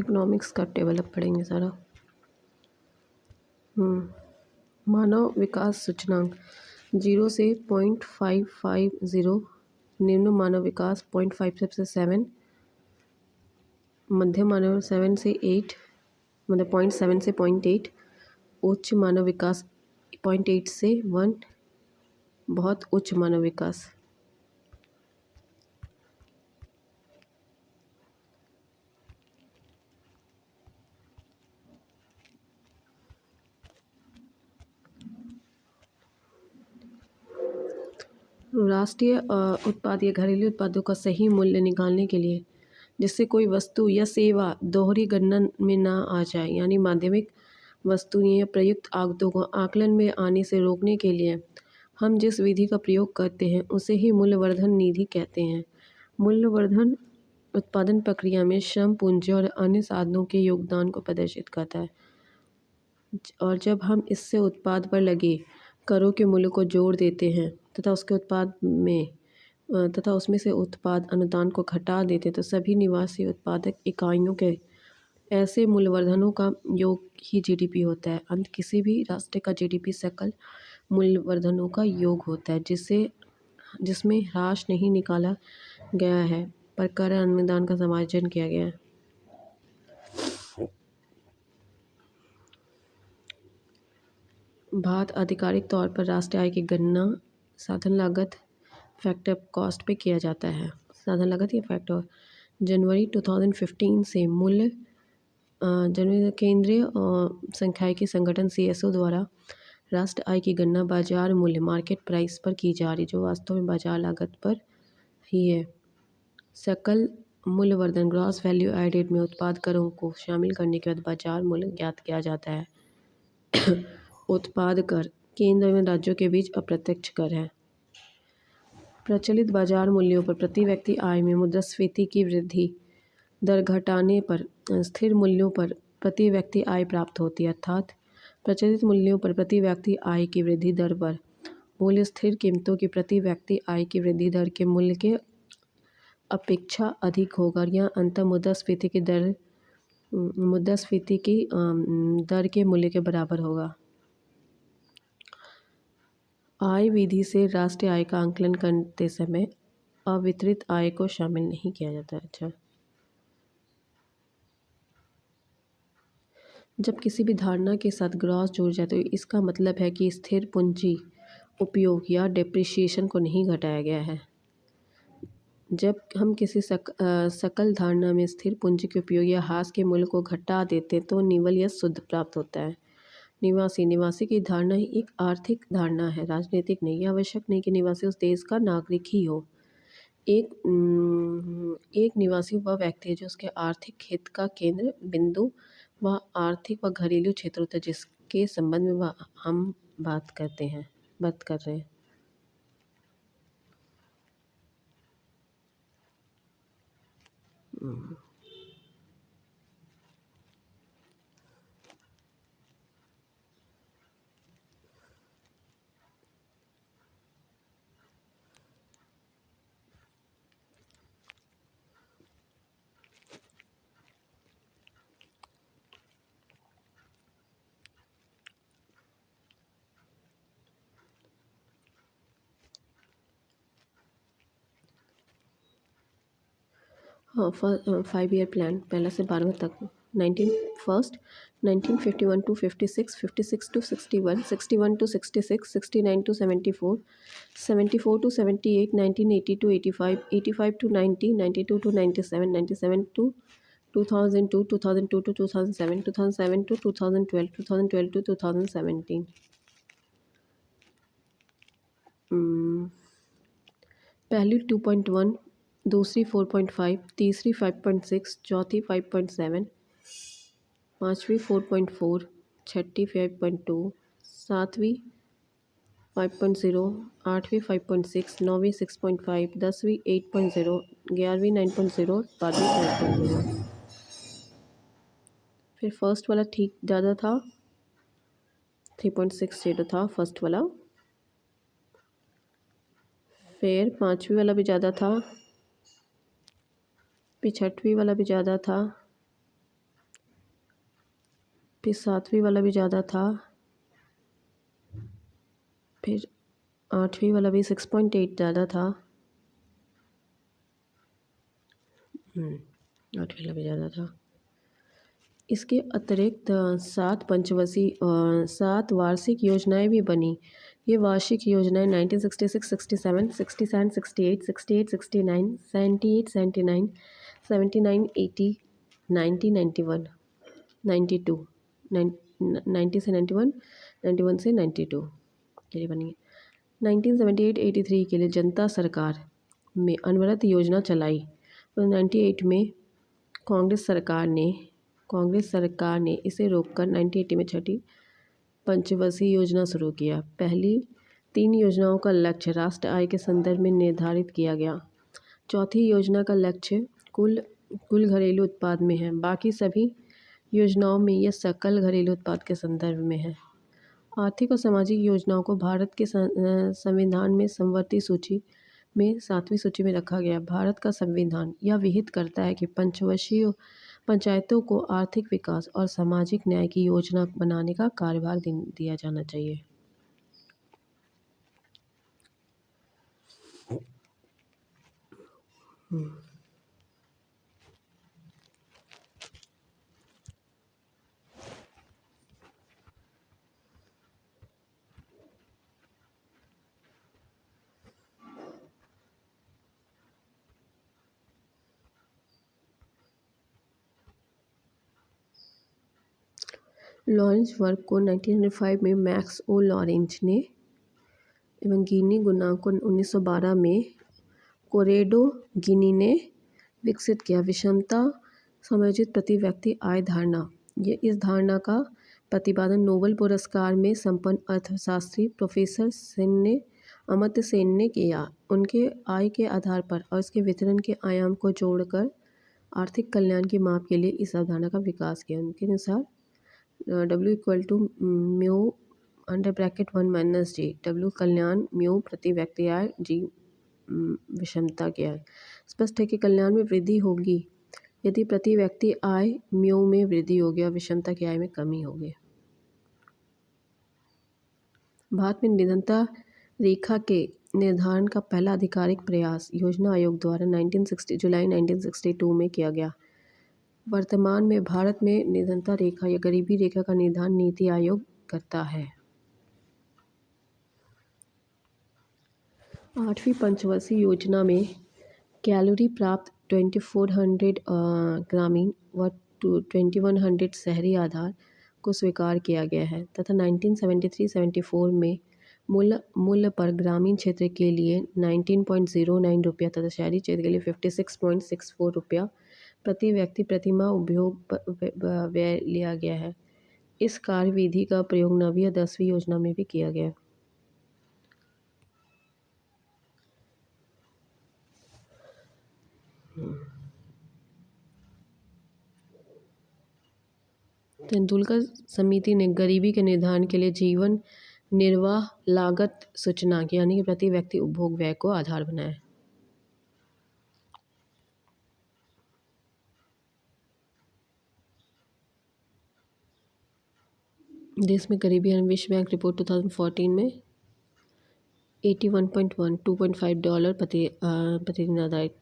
Economics का table अब पढ़ेंगे सारा। मानव विकास सूचकांक 0 से 0.550, निम्न मानव विकास 0.5 से 7, मध्य मानव 7 से 8, मतलब 0.7 से 0.8, उच्च मानव विकास 0.8 से 1, बहुत उच्च मानव विकास। राष्ट्रीय उत्पाद या घरेलू उत्पादों का सही मूल्य निकालने के लिए, जिससे कोई वस्तु या सेवा दोहरी गणना में ना आ जाए, यानी माध्यमिक वस्तुओं या प्रयुक्त आगतों को आकलन में आने से रोकने के लिए हम जिस विधि का प्रयोग करते हैं उसे ही मूल्यवर्धन निधि कहते हैं। मूल्यवर्धन उत्पादन प्रक्रिया में श्रम, पूंजी और अन्य साधनों के योगदान को प्रदर्शित करता है, और जब हम इससे उत्पाद पर लगे करों के मूल्य को जोड़ देते हैं तथा उसमें से उत्पाद अनुदान को घटा देते तो सभी निवासी उत्पादक इकाइयों के ऐसे मूल्यवर्धनों का योग ही जीडीपी होता है। अंत किसी भी राष्ट्र का जीडीपी सकल मूल्यवर्धनों का योग होता है, जिसमें ह्रास नहीं निकाला गया है पर कर अनुदान का समायोजन किया गया है। भारत आधिकारिक तौर पर राष्ट्रीय आय की गणना साधन लागत फैक्टर कॉस्ट पे किया जाता है। साधन लागत या फैक्टर जनवरी 2015 से जनवरी केंद्रीय सांख्यिकी संगठन CSO द्वारा राष्ट्रीय आय की गणना बाजार मूल्य मार्केट प्राइस पर की जा रही, जो वास्तव में बाजार लागत पर ही है। सकल मूल्यवर्धन ग्रॉस वैल्यू एडेड में उत्पाद करों को शामिल करने के बाद बाजार मूल्य ज्ञात किया जाता है। उत्पाद कर केंद्र एवं राज्यों के बीच अप्रत्यक्ष कर है। प्रचलित बाजार मूल्यों पर प्रति व्यक्ति आय में मुद्रास्फीति की वृद्धि दर घटाने पर स्थिर मूल्यों पर प्रति व्यक्ति आय प्राप्त होती है, अर्थात प्रचलित मूल्यों पर प्रति व्यक्ति आय की वृद्धि दर पर मूल्य स्थिर कीमतों की प्रति व्यक्ति आय की वृद्धि दर के मूल्य के अपेक्षा अधिक होगा। यह अंतर मुद्रास्फीति की दर के मूल्य के बराबर होगा। आय विधि से राष्ट्रीय आय का आकलन करते समय अवितरित आय को शामिल नहीं किया जाता। अच्छा, जब किसी भी धारणा के साथ ग्रॉस जोड़ जाए तो इसका मतलब है कि स्थिर पूंजी उपयोग या डेप्रिसिएशन को नहीं घटाया गया है। जब हम किसी सकल धारणा में स्थिर पूंजी के उपयोग या ह्रास के मूल्य को घटा देते तो निवल या शुद्ध प्राप्त होता है। निवासी की धारणा ही एक आर्थिक धारणा है, राजनीतिक नहीं। यह आवश्यक नहीं कि निवासी उस देश का नागरिक ही हो। एक निवासी वह व्यक्ति है जो उसके आर्थिक हित का केंद्र बिंदु व आर्थिक व घरेलू क्षेत्र होता है जिसके संबंध में हम बात कर रहे हैं। हाँ, 5 ईयर प्लान पहला से 12वें तक 1951 to 56, 56 to 61, 61 to 66, 69 to 74, 74 to 78, 1980 to 85, 85 to 90, 92 to 97, 97 to 2002, 2002 to 2007, 2007 to 2012, 2012 to 2017। पहली 2.1, दूसरी 4.5, तीसरी 5.6, चौथी 5.7, पाँचवीं 4.4, छठी 5.2, सातवीं 5.0, आठवीं 5.6, नौवीं 6.5, 10वीं 8.0, 11वीं 9.0, 12वीं 5.0। फिर फर्स्ट वाला ठीक ज़्यादा था, 3.60 था फर्स्ट वाला। फिर पाँचवीं वाला भी ज़्यादा था, फिर छठवीं वाला भी ज़्यादा था, फिर 7वीं वाला भी ज़्यादा था, फिर 8वीं वाला भी 6.8 ज़्यादा था। 8वीं वाला भी ज़्यादा था। इसके अतिरिक्त 7 वार्षिक योजनाएं भी बनी। ये वार्षिक योजनाएं 1966, 67, 67, 68, 68, 69, 78, 79, 79, 80, 90, 91, 92, 90 से 91, 91 से 92 के लिए बनी है। 1978-83 के लिए जनता सरकार में अनवरत योजना चलाई। तो 98 में कांग्रेस सरकार ने इसे रोककर 1980 में छठी पंचवर्षीय योजना शुरू किया। पहली 3 योजनाओं का लक्ष्य राष्ट्र आय के संदर्भ में निर्धारित किया गया। चौथी योजना का लक्ष्य कुल घरेलू उत्पाद में है। बाकी सभी योजनाओं में यह सकल घरेलू उत्पाद के संदर्भ में है। आर्थिक और सामाजिक योजनाओं को भारत के संविधान में समवर्ती सूची में 7वीं सूची में रखा गया। भारत का संविधान यह विहित करता है कि पंचवर्षीय पंचायतों को आर्थिक विकास और सामाजिक न्याय की योजना बनाने का कार्यभार दिया जाना चाहिए। लॉरेंस वर्क को 1905 में मैक्स ओ लॉरेंज ने एवं गिनी गुणांक को 1912 में कोरेडो गिनी ने विकसित किया। विषमता समायोजित प्रति व्यक्ति आय धारणा, ये इस धारणा का प्रतिपादन नोबेल पुरस्कार में संपन्न अर्थशास्त्री प्रोफेसर अमर्त्य सेन ने किया। उनके आय के आधार पर और इसके वितरण के आयाम को जोड़कर आर्थिक कल्याण की माप के लिए इस अवधारणा का विकास किया। उनके अनुसार W equal to mu under bracket 1 - G, W कल्याण, म्यू प्रति व्यक्ति आय, G विषमता क्या है। स्पष्ट है कि कल्याण में वृद्धि होगी यदि प्रति व्यक्ति आय म्यू में वृद्धि होगी और विषमता की आय में कमी होगी। भारत में निरंतर रेखा के निर्धारण का पहला आधिकारिक प्रयास योजना आयोग द्वारा जुलाई 1962 में किया गया। वर्तमान में भारत में निरंतर रेखा या गरीबी रेखा का निर्धारण नीति आयोग करता है। 8वीं पंचवर्षीय योजना में कैलोरी प्राप्त 2400 ग्रामीण व 2100 शहरी आधार को स्वीकार किया गया है तथा 1973-74 में मूल्य पर ग्रामीण क्षेत्र के लिए 19.09 रुपया तथा शहरी क्षेत्र के लिए 56.64 रुपया प्रति व्यक्ति प्रतिमाह उपभोग व्यय लिया गया है। इस कार्यविधि का प्रयोग 9वीं या 10वीं योजना में भी किया गया। तेंदुलकर समिति ने गरीबी के निर्धारण के लिए जीवन निर्वाह लागत सूचकांक यानी कि प्रति व्यक्ति उपभोग व्यय को आधार बनाया। देश में गरीबी विश्व बैंक रिपोर्ट 2014 में 81.1 $2.5 प्रतिदिन आधारित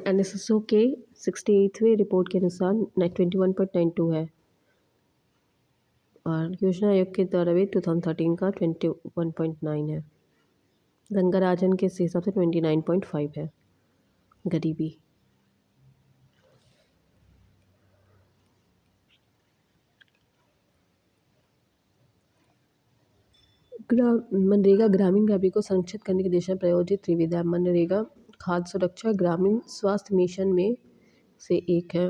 NSSO के 68वें रिपोर्ट के अनुसार 21.92 है और योजना आयोग के द्वारा भी 2013 का 21.9 है। रंगाराजन के हिसाब से 29.5 है गरीबी। मनरेगा ग्रामीण गरीबी को संरक्षित करने की दिशा में प्रायोजित त्रिविधा मनरेगा खाद्य सुरक्षा ग्रामीण स्वास्थ्य मिशन में से एक है।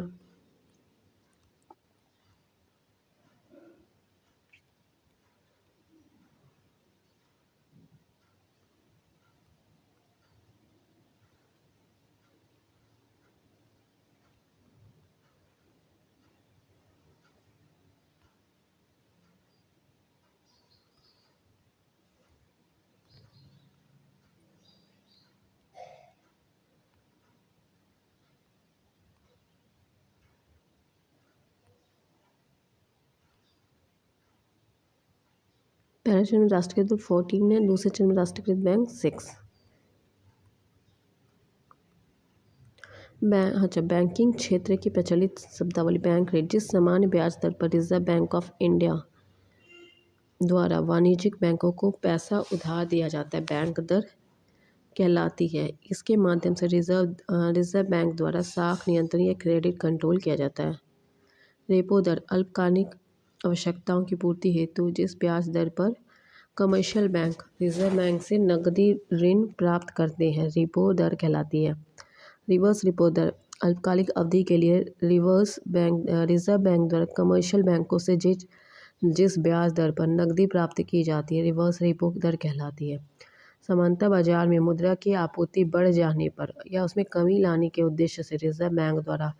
पहले चरण में राष्ट्रीयकृत 14 है, दूसरे चरण में राष्ट्रीयकृत बैंक 6। बैंकिंग क्षेत्र की प्रचलित शब्दावली। बैंक रेट, जिस सामान्य ब्याज दर पर रिजर्व बैंक ऑफ इंडिया द्वारा वाणिज्यिक बैंकों को पैसा उधार दिया जाता है, बैंक दर कहलाती है। इसके माध्यम से रिजर्व बैंक द्वारा साख नियंत्रण या क्रेडिट कंट्रोल किया जाता है। रेपो दर, अल्पकालिक आवश्यकताओं की पूर्ति हेतु जिस ब्याज दर पर कमर्शियल बैंक रिजर्व बैंक से नकदी ऋण प्राप्त करते हैं, रेपो दर कहलाती है। रिवर्स रेपो दर, अल्पकालिक अवधि के लिए रिजर्व बैंक द्वारा कमर्शियल बैंकों से जिस ब्याज दर पर नकदी प्राप्त की जाती है, रिवर्स रेपो दर कहलाती है। सामान्यतः बाजार में मुद्रा की आपूर्ति बढ़ जाने पर या उसमें कमी लाने के उद्देश्य से रिजर्व बैंक द्वारा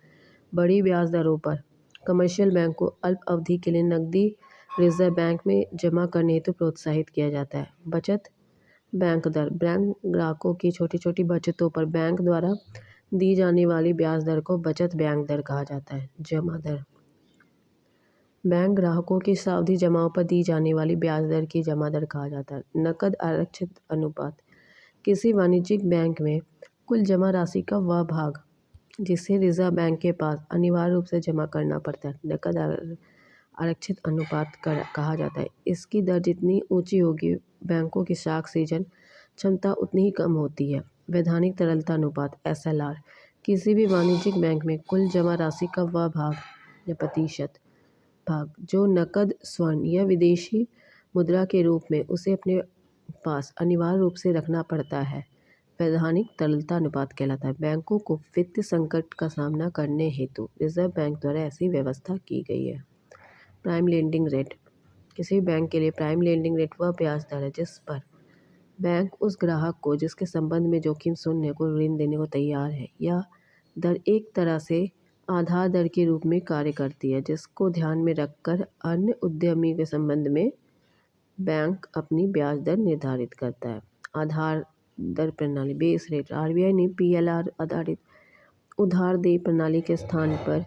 बड़ी ब्याज दरों पर कमर्शियल बैंक को अल्प अवधि के लिए नकदी रिजर्व बैंक में जमा करने हेतु प्रोत्साहित किया जाता है। बचत बैंक दर, बैंक ग्राहकों की छोटी छोटी बचतों पर बैंक द्वारा दी जाने वाली ब्याज दर को बचत बैंक दर कहा जाता है। जमा दर, बैंक ग्राहकों की सावधि जमाओं पर दी जाने वाली ब्याज दर की जमा दर कहा जाता है। नकद आरक्षित अनुपात, किसी वाणिज्यिक बैंक में कुल जमा राशि का वह भाग जिसे रिजर्व बैंक के पास अनिवार्य रूप से जमा करना पड़ता है, नकद आरक्षित अनुपात कहा जाता है। इसकी दर जितनी ऊंची होगी, बैंकों की साख सीजन क्षमता उतनी ही कम होती है। वैधानिक तरलता अनुपात SLR, किसी भी वाणिज्यिक बैंक में कुल जमा राशि का वह भाग या प्रतिशत भाग जो नकद, स्वर्ण या विदेशी मुद्रा के रूप में उसे अपने पास अनिवार्य रूप से रखना पड़ता है, वैधानिक तरलता अनुपात कहलाता है। बैंकों को वित्तीय संकट का सामना करने हेतु रिजर्व बैंक द्वारा ऐसी व्यवस्था की गई है। प्राइम लेंडिंग रेट, किसी बैंक के लिए प्राइम लेंडिंग रेट वह ब्याज दर है जिस पर बैंक उस ग्राहक को जिसके संबंध में जोखिम शून्य को ऋण देने को तैयार है। यह दर एक तरह से आधार दर के रूप में कार्य करती है, जिसको ध्यान में रखकर अन्य उद्यमी के संबंध में बैंक अपनी ब्याज दर निर्धारित करता है। आधार दर प्रणाली, बेस रेट, RBI ने PLR आधारित उधार देय प्रणाली के स्थान पर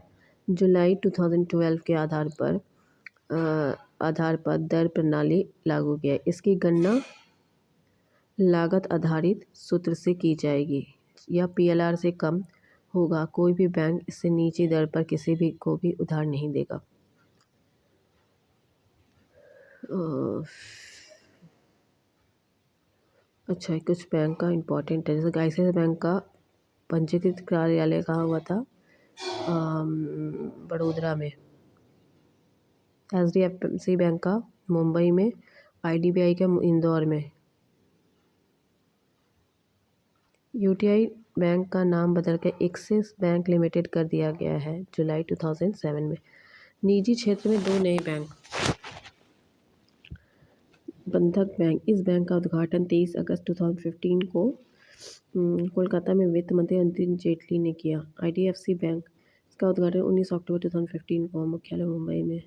जुलाई 2012 के आधार पर दर प्रणाली लागू किया। इसकी गणना लागत आधारित सूत्र से की जाएगी। यह PLR से कम होगा। कोई भी बैंक इससे नीची दर पर किसी भी को भी उधार नहीं देगा। अच्छा, कुछ बैंक का इम्पोर्टेंट है, जैसे ICICI बैंक का पंजीकृत कार्यालय कहाँ हुआ था? बड़ोदरा में। HDFC बैंक का मुंबई में, IDBI का इंदौर में। UTI बैंक का नाम बदलकर एक्सिस बैंक लिमिटेड कर दिया गया है जुलाई 2007 में। निजी क्षेत्र में 2 नए बैंक। बंधक बैंक, इस बैंक का उद्घाटन 23 अगस्त 2015 को कोलकाता में वित्त मंत्री अरुण जेटली ने किया। IDFC बैंक, इसका उद्घाटन 19 अक्टूबर 2015 को, मुख्यालय मुंबई में।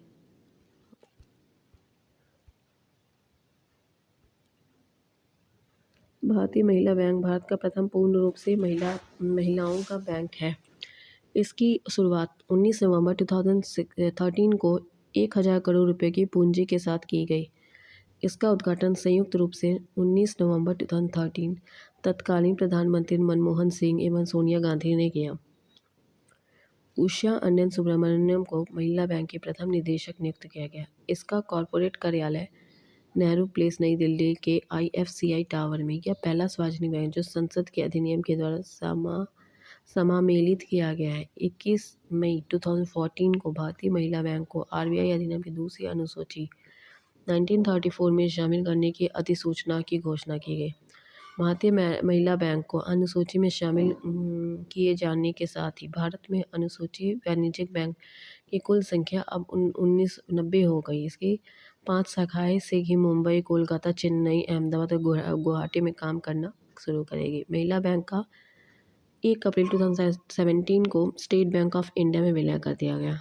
भारतीय महिला बैंक, भारत का प्रथम पूर्ण रूप से महिलाओं का बैंक है। इसकी शुरुआत 19 नवंबर 2013 को 1000 करोड़ रुपए की पूंजी के साथ की गई। इसका उद्घाटन संयुक्त रूप से 19 नवंबर 2013 तत्कालीन प्रधानमंत्री मनमोहन सिंह एवं सोनिया गांधी ने किया। उषा अन्नन सुब्रमण्यम को महिला बैंक की प्रथम निदेशक नियुक्त किया गया। इसका कॉरपोरेट कार्यालय नेहरू प्लेस, नई दिल्ली के IFCI टावर में। यह पहला सार्वजनिक बैंक जो संसद के अधिनियम के द्वारा समामेलित किया गया है। 21 मई 2014 को भारतीय महिला बैंक को RBI अधिनियम की दूसरी अनुसूची 1934 में शामिल करने की अधिसूचना की घोषणा की गई। भारतीय महिला बैंक को अनुसूची में शामिल किए जाने के साथ ही भारत में अनुसूची वाणिज्यिक बैंक की कुल संख्या अब 1990 हो गई। इसकी 5 शाखाएं ही मुंबई, कोलकाता, चेन्नई, अहमदाबाद और गुवाहाटी में काम करना शुरू करेगी। महिला बैंक का 1 अप्रैल 2017 को स्टेट बैंक ऑफ इंडिया में विलय कर दिया गया।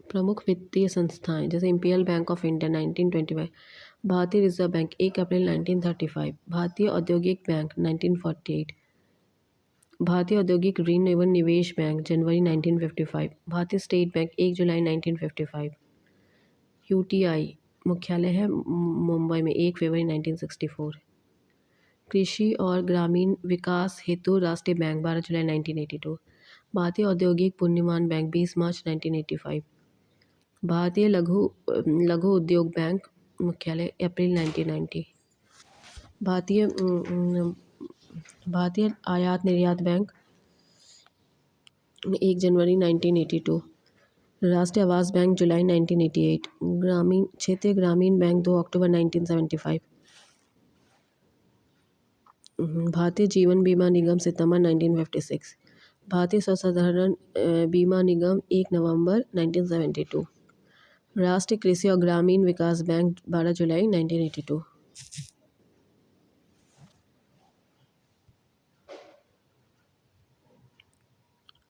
प्रमुख वित्तीय संस्थाएं, जैसे इंपीरियल बैंक ऑफ इंडिया 1925, भारतीय रिजर्व बैंक 1 अप्रैल 1935, भारतीय औद्योगिक बैंक 1948, भारतीय औद्योगिक ऋण एवं निवेश बैंक जनवरी 1955। भारतीय स्टेट बैंक 1 जुलाई 1955। यूटीआई मुख्यालय है मुंबई में 1 फरवरी 1964। कृषि और ग्रामीण विकास हेतु राष्ट्रीय बैंक 12 जुलाई 1982। भारतीय औद्योगिक पूर्णिमान बैंक 20 मार्च 1985। भारतीय लघु उद्योग बैंक मुख्यालय अप्रैल 1990। भारतीय आयात निर्यात बैंक 1 जनवरी 1982। राष्ट्रीय आवास बैंक जुलाई 1988। क्षेत्रीय ग्रामीण बैंक 2 अक्टूबर 1975। भारतीय जीवन बीमा निगम सितंबर 1956। भारतीय सर्वसाधारण बीमा निगम 1 नवंबर 1972। राष्ट्रीय कृषि और ग्रामीण विकास बैंक 12 जुलाई 1982।